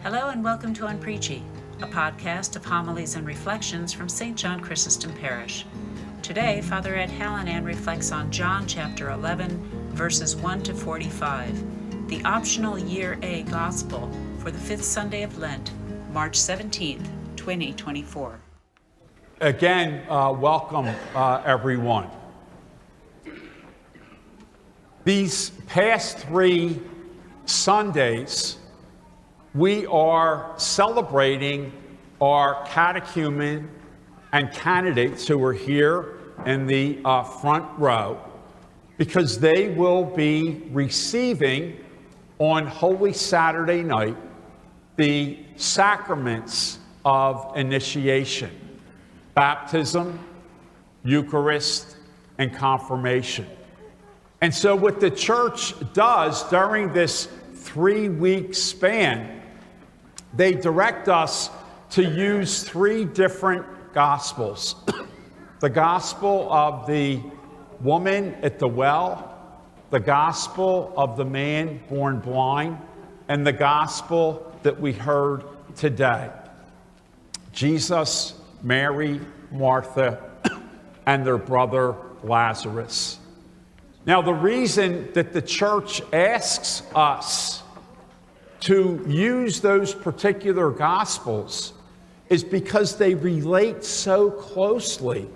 Hello and welcome to Unpreachy, a podcast of homilies and reflections from St. John Chrysostom Parish. Today, Father Ed Hallinan reflects on John chapter 11, verses 1 to 45, the optional Year A Gospel for the fifth Sunday of Lent, March 17th, 2024. Again, welcome everyone. These past 3 Sundays, we are celebrating our catechumen and candidates who are here in the front row because they will be receiving on Holy Saturday night the sacraments of initiation, baptism, Eucharist, and confirmation. And so what the church does during this 3-week span, they direct us to use 3 different gospels. The gospel of the woman at the well, the gospel of the man born blind, and the gospel that we heard today. Jesus, Mary, Martha, and their brother Lazarus. Now, the reason that the church asks us to use those particular gospels is because they relate so closely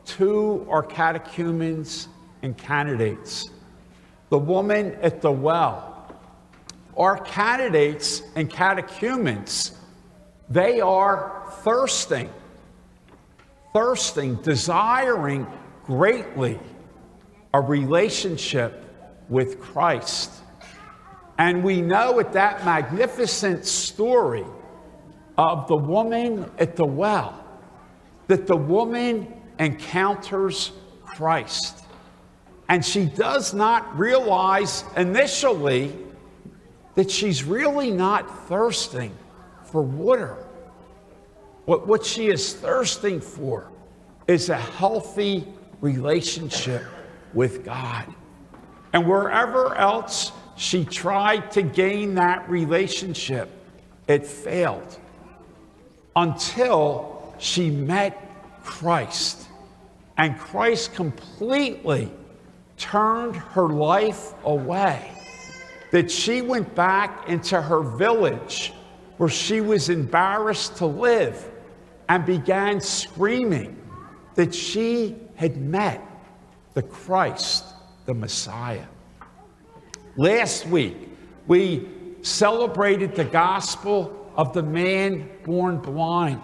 to our catechumens and candidates. The woman at the well. Our candidates and catechumens, they are thirsting, desiring greatly a relationship with Christ. And we know at that magnificent story of the woman at the well, that the woman encounters Christ. And she does not realize initially that she's really not thirsting for water. What she is thirsting for is a healthy relationship with God. And wherever else she tried to gain that relationship, it failed until she met Christ. And Christ completely turned her life away. That she went back into her village where she was embarrassed to live and began screaming that she had met the Christ, the Messiah. Last week, we celebrated the gospel of the man born blind.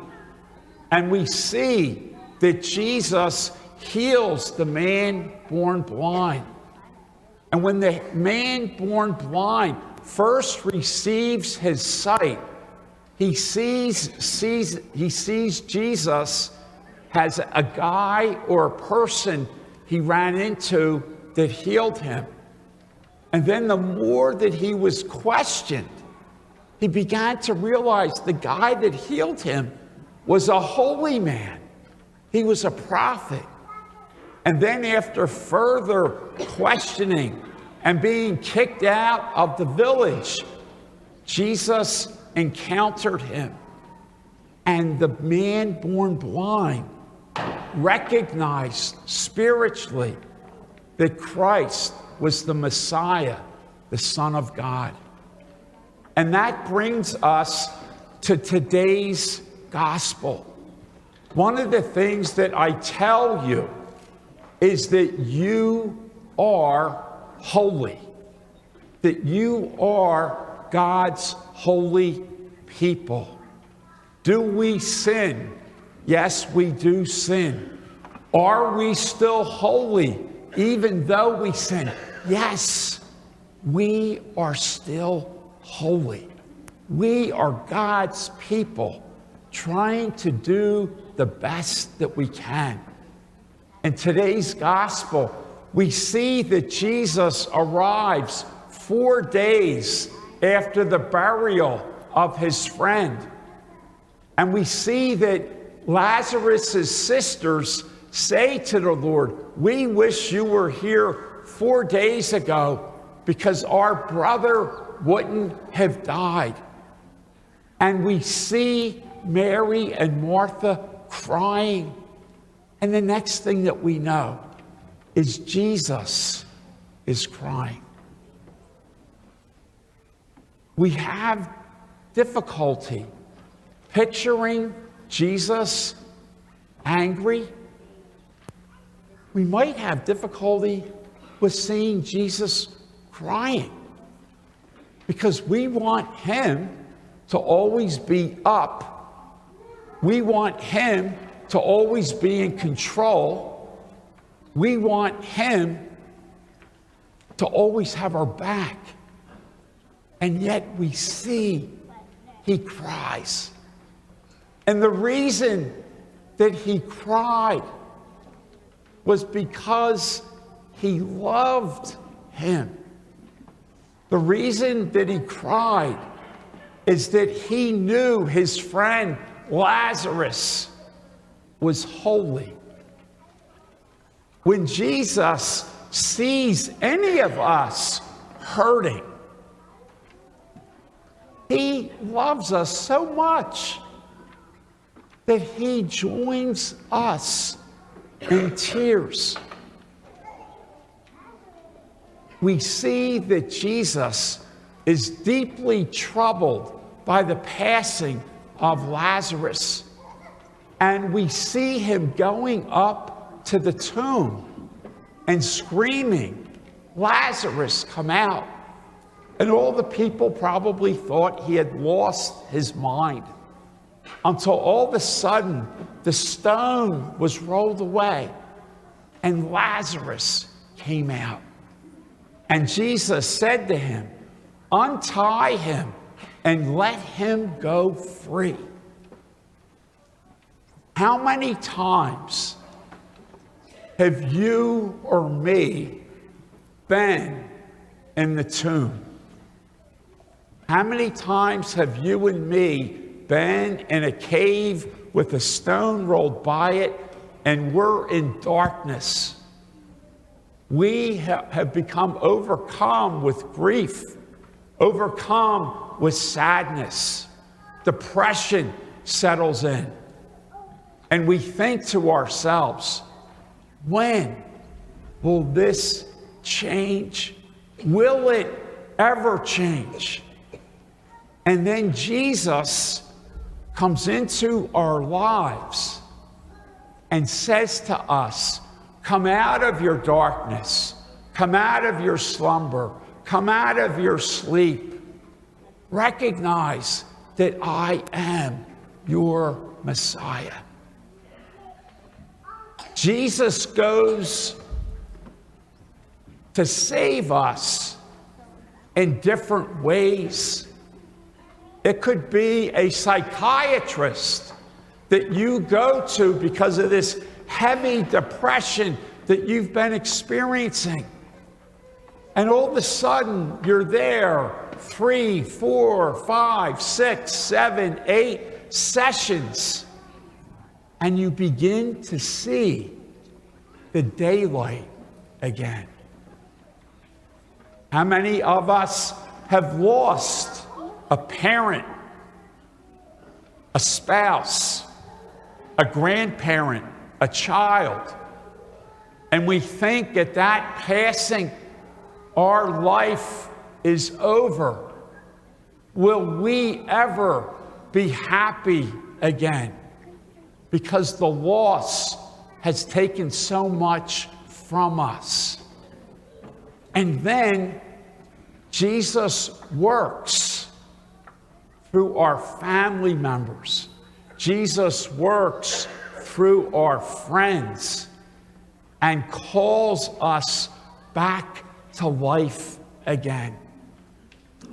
And we see that Jesus heals the man born blind. And when the man born blind first receives his sight, he sees Jesus as a guy or a person he ran into that healed him. And then the more that he was questioned, he began to realize the guy that healed him was a holy man. He was a prophet. And then after further questioning and being kicked out of the village, Jesus encountered him. And the man born blind recognized spiritually that Christ was the Messiah, the Son of God. And that brings us to today's gospel. One of the things that I tell you is that you are holy, that you are God's holy people. Do we sin? Yes, we do sin. Are we still holy even though we sin? Yes, we are still holy. We are God's people trying to do the best that we can. In today's gospel, we see that Jesus arrives 4 days after the burial of his friend. And we see that Lazarus' sisters say to the Lord, "We wish you were here 4 days ago because our brother wouldn't have died." And we see Mary and Martha crying. And the next thing that we know is Jesus is crying. We have difficulty picturing Jesus angry. We might have difficulty with seeing Jesus crying because we want him to always be up. We want him to always be in control. We want him to always have our back. And yet we see he cries. And the reason that he cried was because he loved him. The reason that he cried is that he knew his friend Lazarus was holy. When Jesus sees any of us hurting, he loves us so much that he joins us in tears. We see that Jesus is deeply troubled by the passing of Lazarus. And we see him going up to the tomb and screaming, "Lazarus, come out." And all the people probably thought he had lost his mind until all of a sudden the stone was rolled away and Lazarus came out. And Jesus said to him, "Untie him and let him go free." How many times have you or me been in the tomb? How many times have you and me been in a cave with a stone rolled by it and we're in darkness? We have become overcome with grief, overcome with sadness. Depression settles in. And we think to ourselves, when will this change? Will it ever change? And then Jesus comes into our lives and says to us, "Come out of your darkness, come out of your slumber, come out of your sleep. Recognize that I am your Messiah." Jesus goes to save us in different ways. It could be a psychiatrist that you go to because of this heavy depression that you've been experiencing. And all of a sudden, you're there 3, 4, 5, 6, 7, 8 sessions. And you begin to see the daylight again. How many of us have lost a parent, a spouse, a grandparent, a child, and we think at that passing, our life is over? Will we ever be happy again? Because the loss has taken so much from us. And then Jesus works through our family members. Jesus works through our friends and calls us back to life again.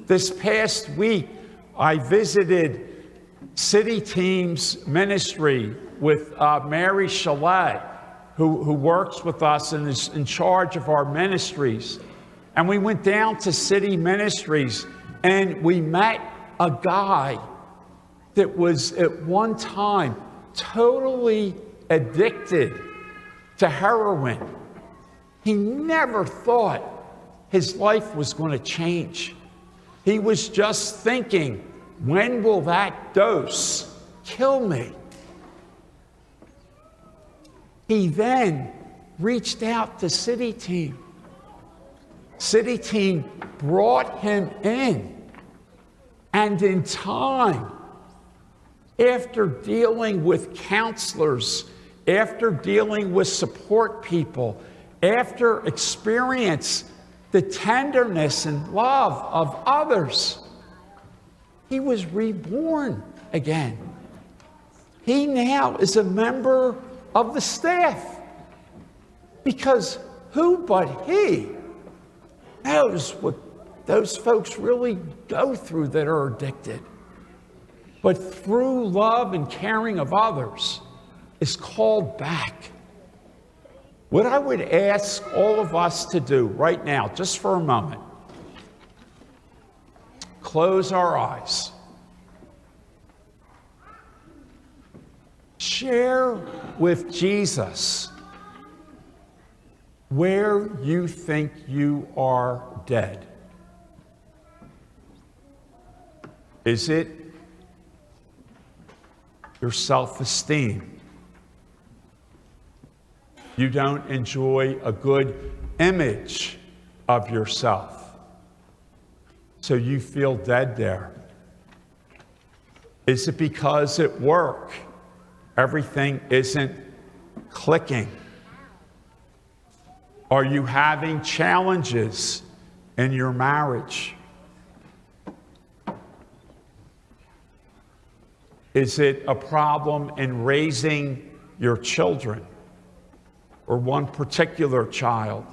This past week, I visited City Teams Ministry with Mary Chalet, who works with us and is in charge of our ministries. And we went down to City Ministries and we met a guy that was at one time totally addicted to heroin. He never thought his life was going to change. He was just thinking When will that dose kill me? He then reached out to City Team. City Team brought him in. And in time, after dealing with counselors, after dealing with support people, after experience the tenderness and love of others, he was reborn again. He now is a member of the staff, because who but he knows what those folks really go through that are addicted. But through love and caring of others is called back. What I would ask all of us to do right now, just for a moment, close our eyes. Share with Jesus where you think you are dead. Is it your self-esteem? You don't enjoy a good image of yourself, so you feel dead there. Is it because at work everything isn't clicking? Are you having challenges in your marriage? Is it a problem in raising your children or one particular child?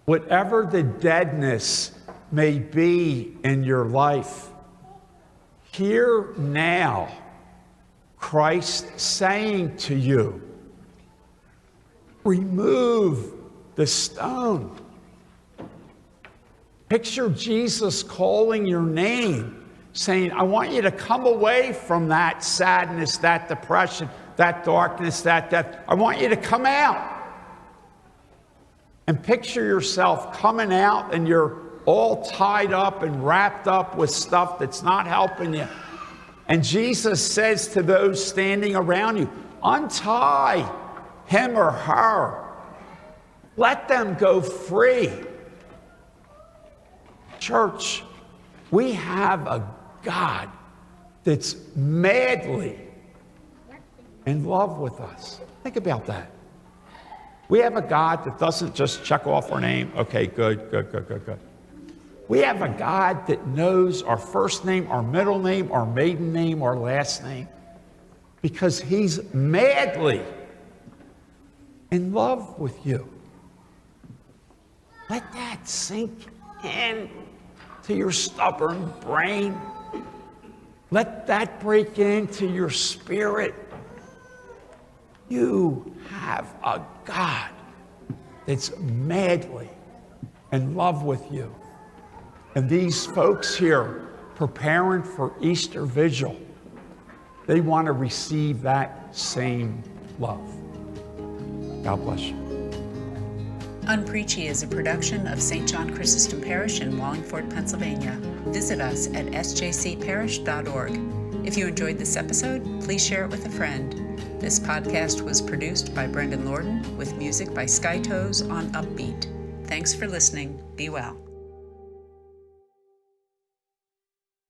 Whatever the deadness may be in your life, hear now Christ saying to you, remove the stone. Picture Jesus calling your name, saying, I want you to come away from that sadness, that depression, that darkness, that death. I want you to come out. And picture yourself coming out and you're all tied up and wrapped up with stuff that's not helping you. And Jesus says to those standing around you, untie him or her. Let them go free. Church, we have a God that's madly in love with us. Think about that. We have a God that doesn't just check off our name. Okay, good. We have a God that knows our first name, our middle name, our maiden name, our last name, because he's madly in love with you. Let that sink in to your stubborn brain. Let that break into your spirit. You have a God that's madly in love with you. And these folks here preparing for Easter Vigil, they want to receive that same love. God bless you. Unpreachy is a production of St. John Chrysostom Parish in Wallingford, Pennsylvania. Visit us at sjcparish.org. If you enjoyed this episode, please share it with a friend. This podcast was produced by Brendan Lorden with music by Skytoes on Upbeat. Thanks for listening. Be well.